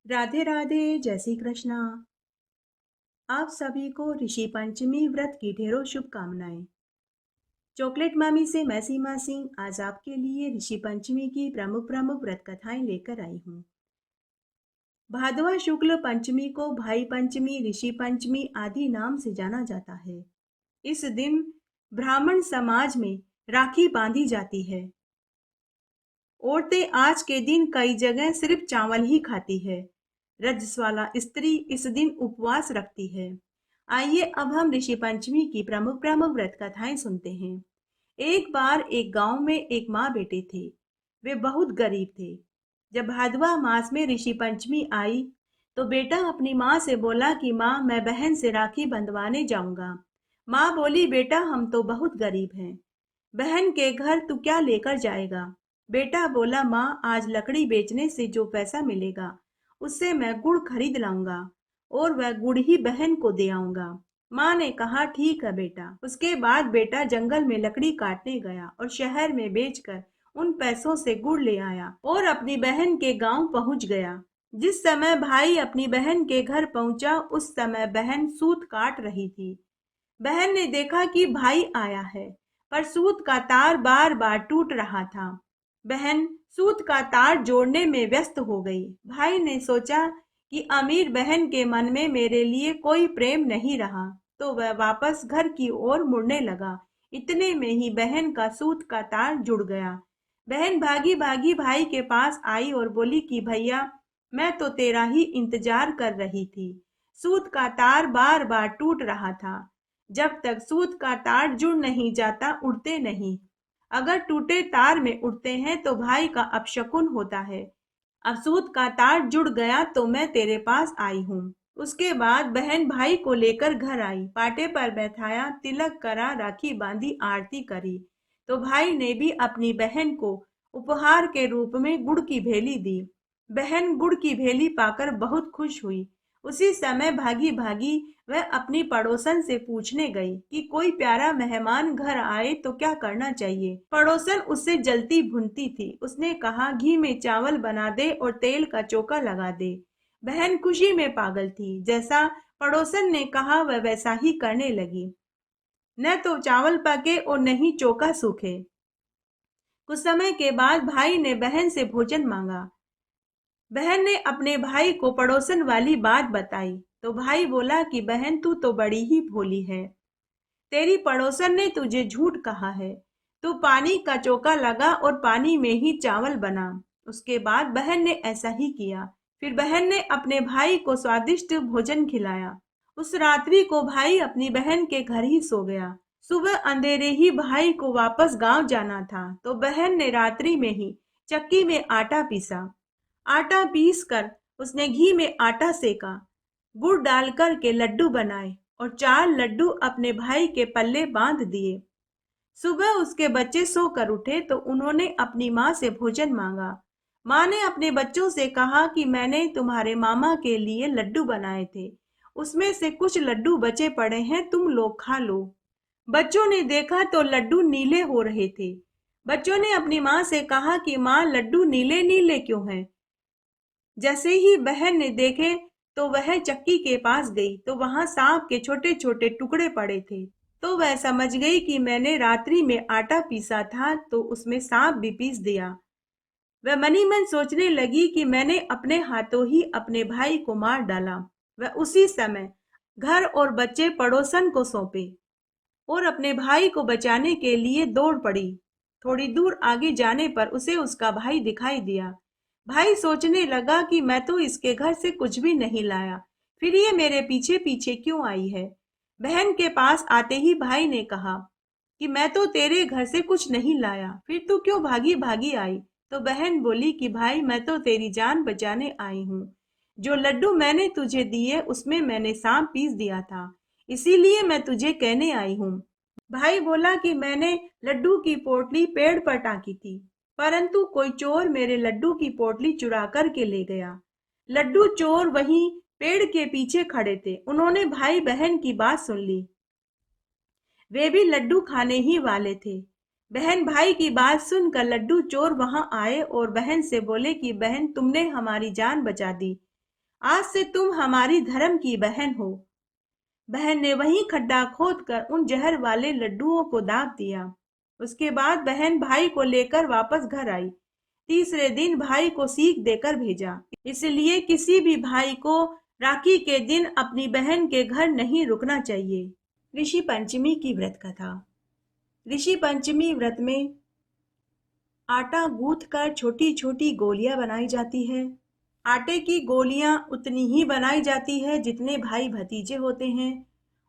राधे राधे, जय श्री कृष्णा। आप सभी को ऋषि पंचमी व्रत की ढेरों शुभकामनाएं। चॉकलेट मामी से मैं सीमा सिंह आज आपके लिए ऋषि पंचमी की प्रमुख प्रमुख व्रत कथाएं लेकर आई हूँ। भादवा शुक्ल पंचमी को भाई पंचमी, ऋषि पंचमी आदि नाम से जाना जाता है। इस दिन ब्राह्मण समाज में राखी बांधी जाती है। औरतें आज के दिन कई जगह सिर्फ चावल ही खाती है। रजस्वाला स्त्री इस दिन उपवास रखती है। आइए अब हम ऋषि पंचमी की प्रमुख प्रमुख व्रत कथाएं सुनते हैं। एक बार एक गांव में एक माँ बेटे थे। वे बहुत गरीब थे। जब भादवा मास में ऋषि पंचमी आई तो बेटा अपनी माँ से बोला कि माँ, मैं बहन से राखी बंधवाने जाऊंगा। माँ बोली, बेटा हम तो बहुत गरीब हैं, बहन के घर तू क्या लेकर जाएगा? बेटा बोला, माँ आज लकड़ी बेचने से जो पैसा मिलेगा उससे मैं गुड़ खरीद लाऊंगा और वह गुड़ ही बहन को दे आऊंगा। माँ ने कहा, ठीक है बेटा। उसके बाद बेटा जंगल में लकड़ी काटने गया और शहर में बेचकर उन पैसों से गुड़ ले आया और अपनी बहन के गांव पहुंच गया। जिस समय भाई अपनी बहन के घर पहुंचा उस समय बहन सूत काट रही थी। बहन ने देखा कि भाई आया है, पर सूत का तार बार बार टूट रहा था। बहन सूत का तार जोड़ने में व्यस्त हो गई। भाई ने सोचा कि अमीर बहन के मन में मेरे लिए कोई प्रेम नहीं रहा, तो वह वापस घर की ओर मुड़ने लगा। इतने में ही बहन का सूत का तार जुड़ गया। बहन भागी भागी भाई के पास आई और बोली कि भैया, मैं तो तेरा ही इंतजार कर रही थी। सूत का तार बार बार टूट रहा था। जब तक सूत का तार जुड़ नहीं जाता उड़ते नहीं। अगर टूटे तार में उड़ते हैं तो भाई का अपशकुन होता है। अब सूत का तार जुड़ गया तो मैं तेरे पास आई हूँ। उसके बाद बहन भाई को लेकर घर आई, पाटे पर बैठाया, तिलक करा, राखी बांधी, आरती करी। तो भाई ने भी अपनी बहन को उपहार के रूप में गुड़ की भेली दी। बहन गुड़ की भेली पाकर बहुत खुश हुई। उसी समय भागी भागी वह अपनी पड़ोसन से पूछने गई कि कोई प्यारा मेहमान घर आए तो क्या करना चाहिए। पड़ोसन उससे जलती भुनती थी। उसने कहा, घी में चावल बना दे और तेल का चोखा लगा दे। बहन खुशी में पागल थी। जैसा पड़ोसन ने कहा वह वैसा ही करने लगी। न तो चावल पके और न ही चोखा सूखे। कुछ समय के बाद भाई ने बहन से भोजन मांगा। बहन ने अपने भाई को पड़ोसन वाली बात बताई तो भाई बोला कि बहन तू तो बड़ी ही भोली है, तेरी पड़ोसन ने तुझे झूठ कहा है। तू पानी का चोका लगा और पानी में ही चावल बना। उसके बाद बहन ने ऐसा ही किया। फिर बहन ने अपने भाई को स्वादिष्ट भोजन खिलाया। उस रात्रि को भाई अपनी बहन के घर ही सो गया। सुबह अंधेरे ही भाई को वापस गांव जाना था, तो बहन ने रात्रि में ही चक्की में आटा पीसा। आटा पीस कर उसने घी में आटा सेका, गुड़ डालकर के लड्डू बनाए और 4 लड्डू अपने भाई के पल्ले बांध दिए। सुबह उसके बच्चे सोकर उठे तो उन्होंने अपनी माँ से भोजन मांगा। माँ ने अपने बच्चों से कहा कि मैंने तुम्हारे मामा के लिए लड्डू बनाए थे, उसमें से कुछ लड्डू बचे पड़े हैं, तुम लोग खा लो। बच्चों ने देखा तो लड्डू नीले हो रहे थे। बच्चों ने अपनी माँ से कहा कि माँ, लड्डू नीले नीले क्यों हैं? जैसे ही बहन ने देखे तो वह चक्की के पास गई तो वहां सांप के छोटे छोटे टुकड़े पड़े थे। तो वह समझ गई कि मैंने रात्रि में आटा पीसा था तो उसमें सांप भी पीस दिया। वह मनी मन सोचने लगी कि मैंने अपने हाथों ही अपने भाई को मार डाला। वह उसी समय घर और बच्चे पड़ोसन को सौंपे और अपने भाई को बचाने के लिए दौड़ पड़ी। थोड़ी दूर आगे जाने पर उसे उसका भाई दिखाई दिया। भाई सोचने लगा कि मैं तो इसके घर से कुछ भी नहीं लाया, फिर ये मेरे पीछे पीछे क्यों आई है। बहन के पास आते ही भाई ने कहा कि मैं तो तेरे घर से कुछ नहीं लाया, फिर तू क्यों भागी भागी आई? तो बहन बोली कि भाई, मैं तो तेरी जान बचाने आई हूँ। जो लड्डू मैंने तुझे दिए उसमें मैंने सांप पीस दिया था, इसीलिए मैं तुझे कहने आई हूँ। भाई बोला कि मैंने लड्डू की पोटली पेड़ पर टाकी थी, परंतु कोई चोर मेरे लड्डू की पोटली चुरा कर के ले गया। लड्डू चोर वहीं पेड़ के पीछे खड़े थे। उन्होंने भाई बहन की बात सुन ली। वे भी लड्डू खाने ही वाले थे। बहन भाई की बात सुनकर लड्डू चोर वहां आए और बहन से बोले कि बहन, तुमने हमारी जान बचा दी। आज से तुम हमारी धर्म की बहन हो। बहन ने वहीं खड्डा खोदकर उन जहर वाले लड्डुओं को दाग दिया। उसके बाद बहन भाई को लेकर वापस घर आई। तीसरे दिन भाई को सीख देकर भेजा, इसलिए किसी भी भाई को राखी के दिन अपनी बहन के घर नहीं रुकना चाहिए। ऋषि पंचमी की व्रत कथा। ऋषि पंचमी व्रत में आटा गूंथ कर छोटी छोटी गोलियां बनाई जाती है। आटे की गोलियां उतनी ही बनाई जाती है जितने भाई भतीजे होते हैं।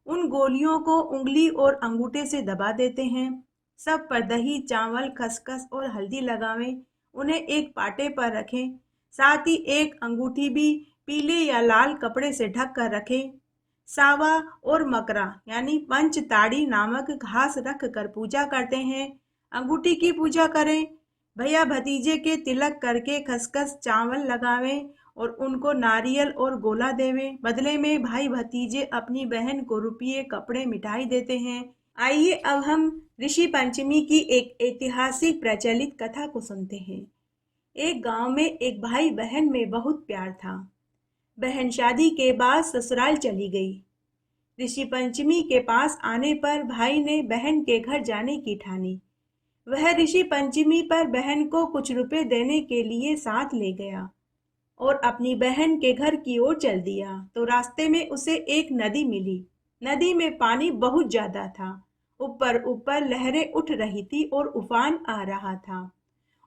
उन गोलियों को उंगली और अंगूठे से दबा देते हैं। सब पर दही, चावल, खसखस और हल्दी लगावें। उन्हें एक पाटे पर रखें। साथ ही एक अंगूठी भी पीले या लाल कपड़े से ढक कर रखें। सावा और मकरा यानी पंच ताड़ी नामक घास रख कर पूजा करते हैं। अंगूठी की पूजा करें। भैया भतीजे के तिलक करके खसखस चावल लगावें और उनको नारियल और गोला देवें। बदले में भाई भतीजे अपनी बहन को रुपये, कपड़े, मिठाई देते हैं। आइए अब हम ऋषि पंचमी की एक ऐतिहासिक प्रचलित कथा को सुनते हैं। एक गांव में एक भाई बहन में बहुत प्यार था। बहन शादी के बाद ससुराल चली गई। ऋषि पंचमी के पास आने पर भाई ने बहन के घर जाने की ठानी। वह ऋषि पंचमी पर बहन को कुछ रुपए देने के लिए साथ ले गया और अपनी बहन के घर की ओर चल दिया। तो रास्ते में उसे एक नदी मिली। नदी में पानी बहुत ज्यादा था। ऊपर ऊपर लहरें उठ रही थी और उफान आ रहा था।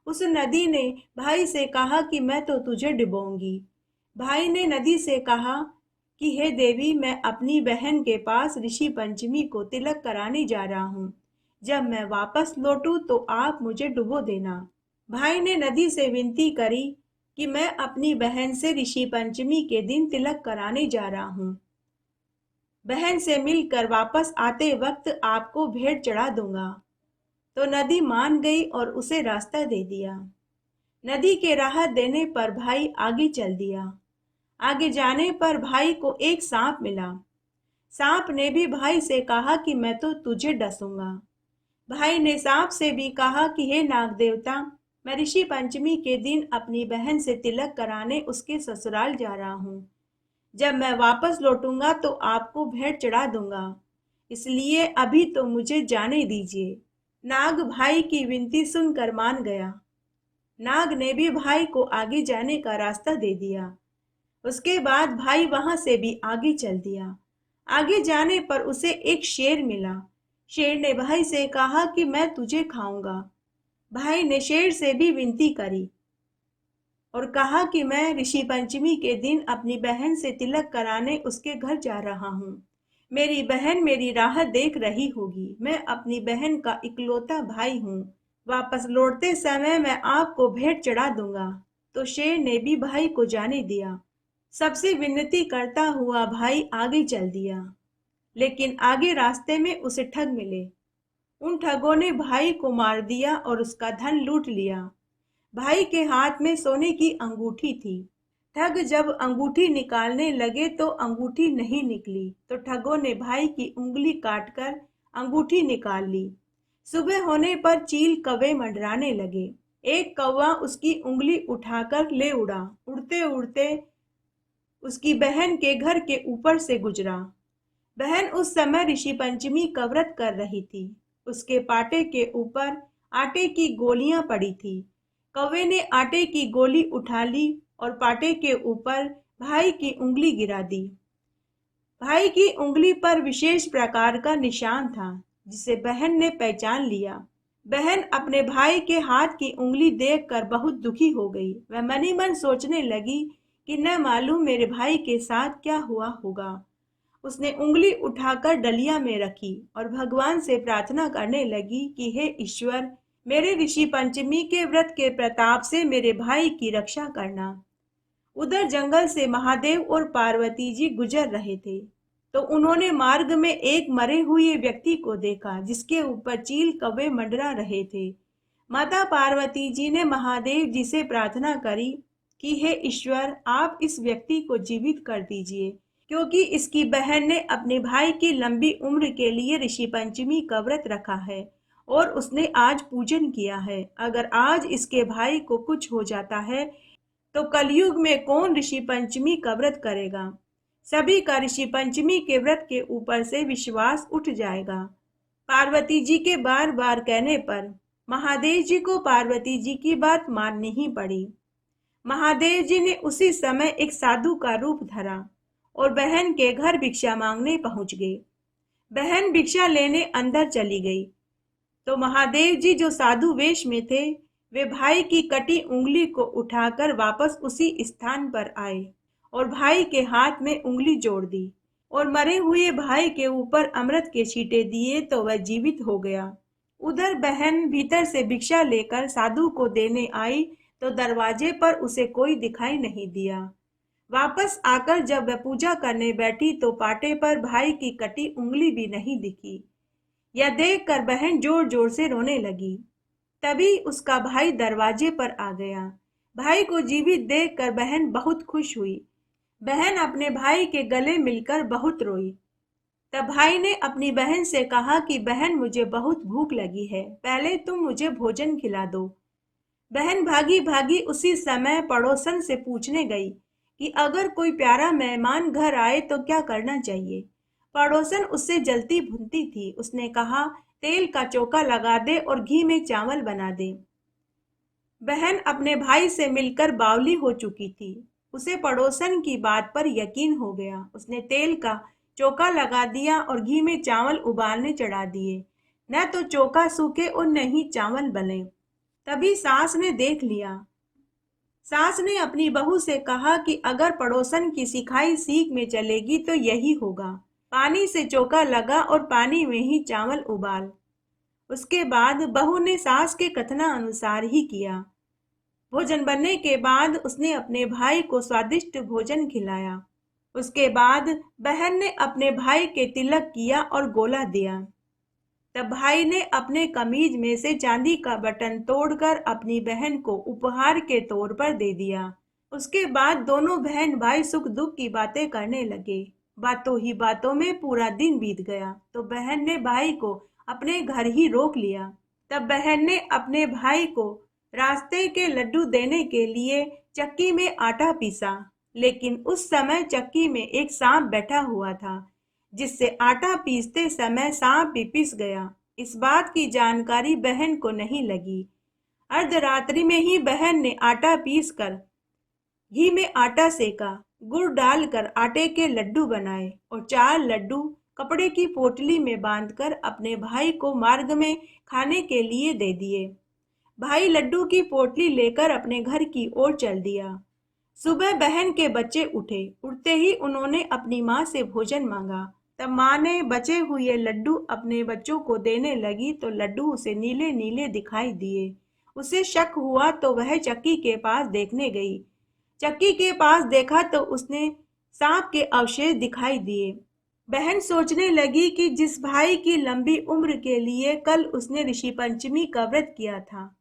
उस नदी ने भाई से कहा कि मैं तो तुझे डुबोऊंगी। भाई ने नदी से कहा कि हे देवी, मैं अपनी बहन के पास ऋषि पंचमी को तिलक कराने जा रहा हूँ। जब मैं वापस लौटूं तो आप मुझे डुबो देना। भाई ने नदी से विनती करी कि मैं अपनी बहन से ऋषि पंचमी के दिन तिलक कराने जा रहा हूँ। बहन से मिलकर वापस आते वक्त आपको भेंट चढ़ा दूंगा। तो नदी मान गई और उसे रास्ता दे दिया। नदी के राह देने पर भाई आगे चल दिया। आगे जाने पर भाई को एक सांप मिला। सांप ने भी भाई से कहा कि मैं तो तुझे डसूंगा। भाई ने सांप से भी कहा कि हे नाग देवता, मैं ऋषि पंचमी के दिन अपनी बहन से तिलक कराने उसके ससुराल जा रहा हूँ। जब मैं वापस लौटूंगा तो आपको भेंट चढ़ा दूंगा, इसलिए अभी तो मुझे जाने दीजिए। नाग भाई की विनती सुनकर मान गया। नाग ने भी भाई को आगे जाने का रास्ता दे दिया। उसके बाद भाई वहां से भी आगे चल दिया। आगे जाने पर उसे एक शेर मिला। शेर ने भाई से कहा कि मैं तुझे खाऊंगा। भाई ने शेर से भी विनती करी और कहा कि मैं ऋषि पंचमी के दिन अपनी बहन से तिलक कराने उसके घर जा रहा हूँ। मेरी बहन मेरी राह देख रही होगी। मैं अपनी बहन का इकलौता भाई हूँ। वापस लौटते समय मैं आपको भेंट चढ़ा दूंगा। तो शेर ने भी भाई को जाने दिया। सबसे विनती करता हुआ भाई आगे चल दिया, लेकिन आगे रास्ते में उसे ठग मिले। उन ठगों ने भाई को मार दिया और उसका धन लूट लिया। भाई के हाथ में सोने की अंगूठी थी। ठग जब अंगूठी निकालने लगे तो अंगूठी नहीं निकली, तो ठगों ने भाई की उंगली काटकर अंगूठी निकाल ली। सुबह होने पर चील कौवे मंडराने लगे। एक कौवा उसकी उंगली उठाकर ले उड़ा। उड़ते उड़ते उसकी बहन के घर के ऊपर से गुजरा। बहन उस समय ऋषि पंचमी का व्रत कर रही थी। उसके पाटे के ऊपर आटे की गोलियां पड़ी थी। कौवे ने आटे की गोली उठा ली और पाटे के ऊपर भाई की उंगली गिरा दी। भाई की उंगली पर विशेष प्रकार का निशान था, जिसे बहन ने पहचान लिया। बहन अपने भाई के हाथ की उंगली देखकर बहुत दुखी हो गई। वह मनी मन सोचने लगी कि न मालूम मेरे भाई के साथ क्या हुआ होगा। उसने उंगली उठाकर डलिया में रखी और भगवान से प्रार्थना करने लगी कि हे ईश्वर, मेरे ऋषि पंचमी के व्रत के प्रताप से मेरे भाई की रक्षा करना। उधर जंगल से महादेव और पार्वती जी गुजर रहे थे, तो उन्होंने मार्ग में एक मरे हुए व्यक्ति को देखा, जिसके ऊपर चील कौवे मंडरा रहे थे। माता पार्वती जी ने महादेव जी से प्रार्थना करी कि हे ईश्वर, आप इस व्यक्ति को जीवित कर दीजिए, क्योंकि इसकी बहन ने अपने भाई की लंबी उम्र के लिए ऋषि पंचमी का व्रत रखा है और उसने आज पूजन किया है। अगर आज इसके भाई को कुछ हो जाता है तो कलयुग में कौन ऋषि पंचमी का व्रत करेगा। सभी का ऋषि पंचमी के व्रत के ऊपर से विश्वास उठ जाएगा। पार्वती जी के बार बार कहने पर महादेव जी को पार्वती जी की बात माननी ही पड़ी। महादेव जी ने उसी समय एक साधु का रूप धरा और बहन के घर भिक्षा मांगने पहुंच गए। बहन भिक्षा लेने अंदर चली गई तो महादेव जी जो साधु वेश में थे वे भाई की कटी उंगली को उठाकर वापस उसी स्थान पर आए और भाई के हाथ में उंगली जोड़ दी और मरे हुए भाई के ऊपर अमृत के छींटे दिए तो वह जीवित हो गया। उधर बहन भीतर से भिक्षा लेकर साधु को देने आई तो दरवाजे पर उसे कोई दिखाई नहीं दिया। वापस आकर जब वह पूजा करने बैठी तो पाटे पर भाई की कटी उंगली भी नहीं दिखी। यह देखकर बहन जोर जोर से रोने लगी। तभी उसका भाई दरवाजे पर आ गया। भाई को जीवित देखकर बहन बहुत खुश हुई। बहन अपने भाई के गले मिलकर बहुत रोई। तब भाई ने अपनी बहन से कहा कि बहन मुझे बहुत भूख लगी है, पहले तुम मुझे भोजन खिला दो। बहन भागी भागी उसी समय पड़ोसन से पूछने गई कि अगर कोई प्यारा मेहमान घर आए तो क्या करना चाहिए। पड़ोसन उससे जलती भुनती थी। उसने कहा तेल का चोखा लगा दे और घी में चावल बना दे। बहन अपने भाई से मिलकर बावली हो चुकी थी। उसे पड़ोसन की बात पर यकीन हो गया। उसने तेल का चोखा लगा दिया और घी में चावल उबालने चढ़ा दिए। न तो चोखा सूखे और न ही चावल बने। तभी सास ने देख लिया। सास ने अपनी बहू से कहा कि अगर पड़ोसन की सिखाई सीख में चलेगी तो यही होगा। पानी से चोखा लगा और पानी में ही चावल उबाल। उसके बाद बहू ने सास के कथना अनुसार ही किया। भोजन बनने के बाद उसने अपने भाई को स्वादिष्ट भोजन खिलाया। उसके बाद बहन ने अपने भाई के तिलक किया और गोला दिया। तब भाई ने अपने कमीज में से चांदी का बटन तोड़कर अपनी बहन को उपहार के तौर पर दे दिया। उसके बाद दोनों बहन भाई सुख दुख की बातें करने लगे। बातों ही बातों में पूरा दिन बीत गया तो बहन ने भाई को अपने घर ही रोक लिया। तब बहन ने अपने भाई को रास्ते के लड्डू देने के लिए चक्की में आटा पीसा, लेकिन उस समय चक्की में एक सांप बैठा हुआ था जिससे आटा पीसते समय सांप भी पिस गया। इस बात की जानकारी बहन को नहीं लगी। अर्धरात्रि में ही बहन ने आटा पीस कर घी में आटा सेका, गुड़ डालकर आटे के लड्डू बनाए और 4 लड्डू कपड़े की पोटली में बांधकर अपने भाई को मार्ग में खाने के लिए दे दिए। भाई लड्डू की पोटली लेकर अपने घर की ओर चल दिया। सुबह बहन के बच्चे उठे। उठते ही उन्होंने अपनी माँ से भोजन मांगा। तब माँ ने बचे हुए लड्डू अपने बच्चों को देने लगी तो लड्डू उसे नीले नीले दिखाई दिए। उसे शक हुआ तो वह चक्की के पास देखने गई। चक्की के पास देखा तो उसने सांप के अवशेष दिखाई दिए। बहन सोचने लगी कि जिस भाई की लंबी उम्र के लिए कल उसने ऋषि पंचमी का व्रत किया था,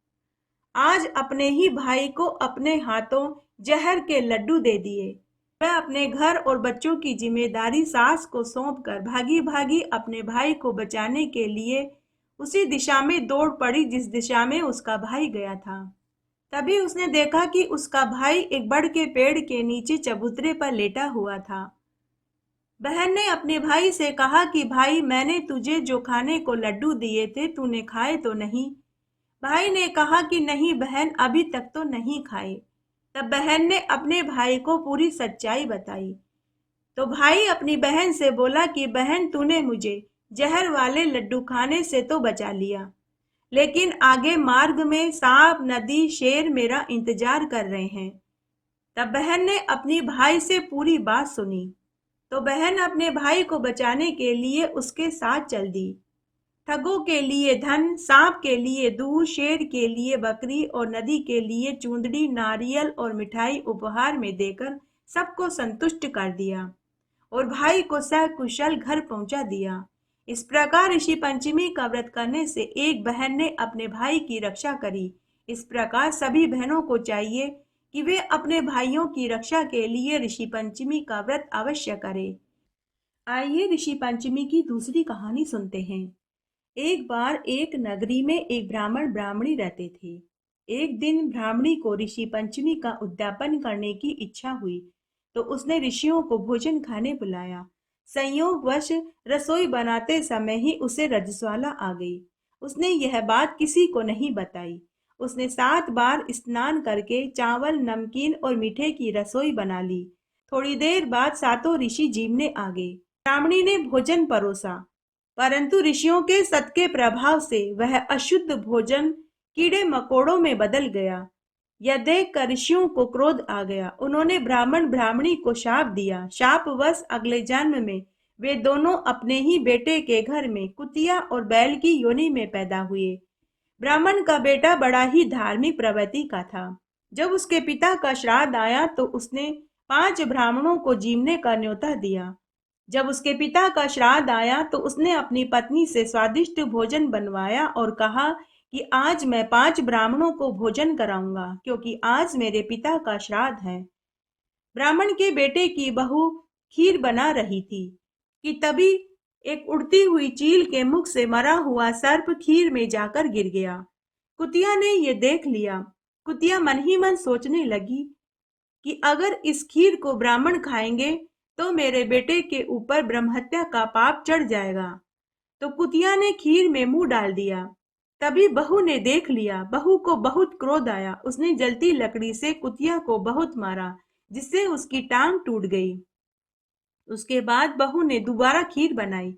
आज अपने ही भाई को अपने हाथों जहर के लड्डू दे दिए। वह अपने घर और बच्चों की जिम्मेदारी सास को सौंपकर भागी भागी अपने भाई को बचाने के लिए उसी दिशा में दौड़ पड़ी जिस दिशा में उसका भाई गया था। तभी उसने देखा कि उसका भाई एक बड़ के पेड़ के नीचे चबूतरे पर लेटा हुआ था। बहन ने अपने भाई से कहा कि भाई, मैंने तुझे जो खाने को लड्डू दिए थे तूने खाए तो नहीं। भाई ने कहा कि नहीं बहन, अभी तक तो नहीं खाए। तब बहन ने अपने भाई को पूरी सच्चाई बताई। तो भाई अपनी बहन से बोला कि बहन, तूने मुझे जहर वाले लड्डू खाने से तो बचा लिया, लेकिन आगे मार्ग में सांप, नदी, शेर मेरा इंतजार कर रहे हैं। तब बहन ने अपनी भाई से पूरी बात सुनी तो बहन अपने भाई को बचाने के लिए उसके साथ चल दी। ठगों के लिए धन, सांप के लिए दूध, शेर के लिए बकरी और नदी के लिए चूंदड़ी, नारियल और मिठाई उपहार में देकर सबको संतुष्ट कर दिया और भाई को सकुशल घर पहुंचा दिया। इस प्रकार ऋषि पंचमी का व्रत करने से एक बहन ने अपने भाई की रक्षा करी। इस प्रकार सभी बहनों को चाहिए कि वे अपने भाइयों की रक्षा के लिए ऋषि पंचमी का व्रत अवश्य करें। आइए ऋषि पंचमी की दूसरी कहानी सुनते हैं। एक बार एक नगरी में एक ब्राह्मण ब्राह्मणी रहते थे। एक दिन ब्राह्मणी को ऋषि पंचमी का उद्यापन करने की इच्छा हुई, तो उसने ऋषियों को भोजन खाने बुलाया। संयोगवश रसोई बनाते समय ही उसे रजस्वाला आ गई। उसने यह बात किसी को नहीं बताई। उसने 7 बार स्नान करके चावल, नमकीन और मीठे की रसोई बना ली। थोड़ी देर बाद सातों ऋषि जीवने आ गए। ब्राह्मणी ने भोजन परोसा, परंतु ऋषियों के सत के प्रभाव से वह अशुद्ध भोजन कीड़े मकोड़ों में बदल गया। यह देखकर ऋषियों को क्रोध आ गया। उन्होंने ब्राह्मण ब्राह्मणी को शाप दिया। शापवश अगले जन्म में वे दोनों अपने ही बेटे के घर में कुतिया और बैल की योनि में पैदा हुए। ब्राह्मण का बेटा बड़ा ही धार्मिक प्रवृत्ति का था। जब उसके पिता का श्राद्ध आया तो उसने 5 ब्राह्मणों को जीवने का न्योता दिया। जब उसके पिता का श्राद्ध आया तो उसने अपनी पत्नी से स्वादिष्ट भोजन बनवाया और कहा कि आज मैं 5 ब्राह्मणों को भोजन कराऊंगा, क्योंकि आज मेरे पिता का श्राद्ध है। ब्राह्मण के बेटे की बहू खीर बना रही थी कि तभी एक उड़ती हुई चील के मुख से मरा हुआ सर्प खीर में जाकर गिर गया। कुतिया ने ये देख लिया। कुतिया मन ही मन सोचने लगी कि अगर इस खीर को ब्राह्मण खाएंगे तो मेरे बेटे के ऊपर ब्रह्महत्या का पाप चढ़ जाएगा। तो कुतिया ने खीर में मुंह डाल दिया। तभी बहू ने देख लिया। बहू को बहुत क्रोध आया। उसने जलती लकड़ी से कुतिया को बहुत मारा, जिससे उसकी टांग टूट गई। उसके बाद बहू ने दोबारा खीर बनाई।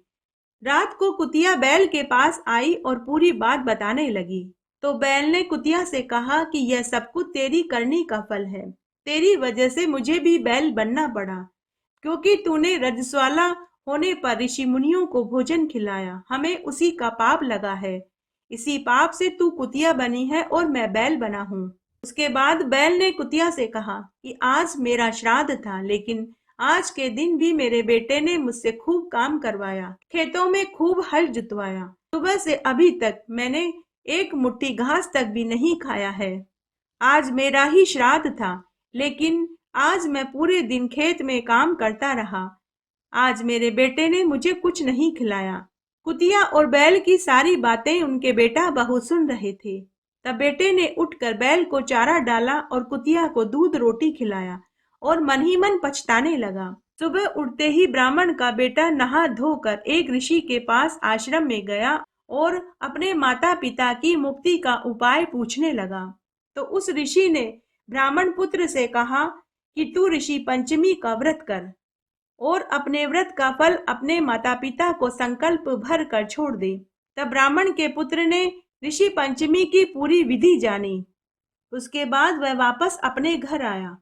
रात को कुतिया बैल के पास आई और पूरी बात बताने लगी। तो बैल ने कुतिया से कहा कि यह सब कुछ तेरी करनी का फल है। तेरी वजह से मुझे भी बैल बनना पड़ा, क्योंकि तूने रजस्वाला होने पर ऋषि मुनियों को भोजन खिलाया। हमें उसी का पाप लगा है। इसी पाप से तू कुतिया बनी है और मैं बैल बना हूँ। उसके बाद बैल ने कुतिया से कहा कि आज मेरा श्राद्ध था, लेकिन आज के दिन भी मेरे बेटे ने मुझसे खूब काम करवाया, खेतों में खूब हल जुतवाया। सुबह से अभी तक मैंने एक मुट्ठी घास तक भी नहीं खाया है। आज मेरा ही श्राद्ध था, लेकिन आज मैं पूरे दिन खेत में काम करता रहा। आज मेरे बेटे ने मुझे कुछ नहीं खिलाया। कुतिया और बैल की सारी बातें उनके बेटा बहू सुन रहे थे। तब बेटे ने उठकर बैल को चारा डाला और कुतिया को दूध रोटी खिलाया और मन ही मन पछताने लगा। सुबह उठते ही ब्राह्मण का बेटा नहा धोकर एक ऋषि के पास आश्रम में गया और अपने माता पिता की मुक्ति का उपाय पूछने लगा। तो उस ऋषि ने ब्राह्मण पुत्र से कहा कि तू ऋषि पंचमी का व्रत कर और अपने व्रत का फल अपने माता पिता को संकल्प भर कर छोड़ दे। तब ब्राह्मण के पुत्र ने ऋषि पंचमी की पूरी विधि जानी। उसके बाद वह वापस अपने घर आया।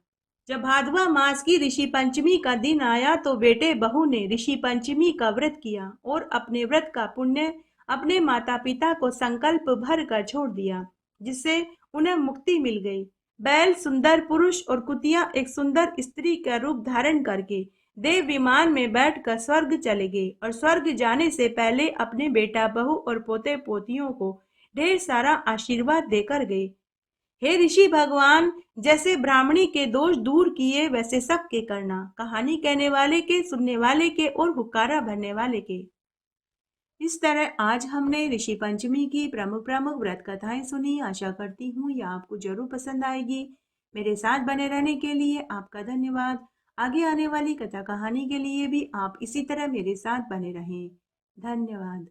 जब भादवा मास की ऋषि पंचमी का दिन आया तो बेटे बहू ने ऋषि पंचमी का व्रत किया और अपने व्रत का पुण्य अपने माता पिता को संकल्प भर कर छोड़ दिया, जिससे उन्हें मुक्ति मिल गई। बैल सुंदर पुरुष और कुतिया एक सुंदर स्त्री का रूप धारण करके देव विमान में बैठकर स्वर्ग चले गए और स्वर्ग जाने से पहले अपने बेटा बहू और पोते पोतियों को ढेर सारा आशीर्वाद देकर गए। हे ऋषि भगवान, जैसे ब्राह्मणी के दोष दूर किए वैसे सबके करना। कहानी कहने वाले के, सुनने वाले के और हुक्कारा भरने वाले के। इस तरह आज हमने ऋषि पंचमी की प्रमुख प्रमुख व्रत कथाएं सुनी। आशा करती हूँ यह आपको जरूर पसंद आएगी। मेरे साथ बने रहने के लिए आपका धन्यवाद। आगे आने वाली कथा कहानी के लिए भी आप इसी तरह मेरे साथ बने रहें। धन्यवाद।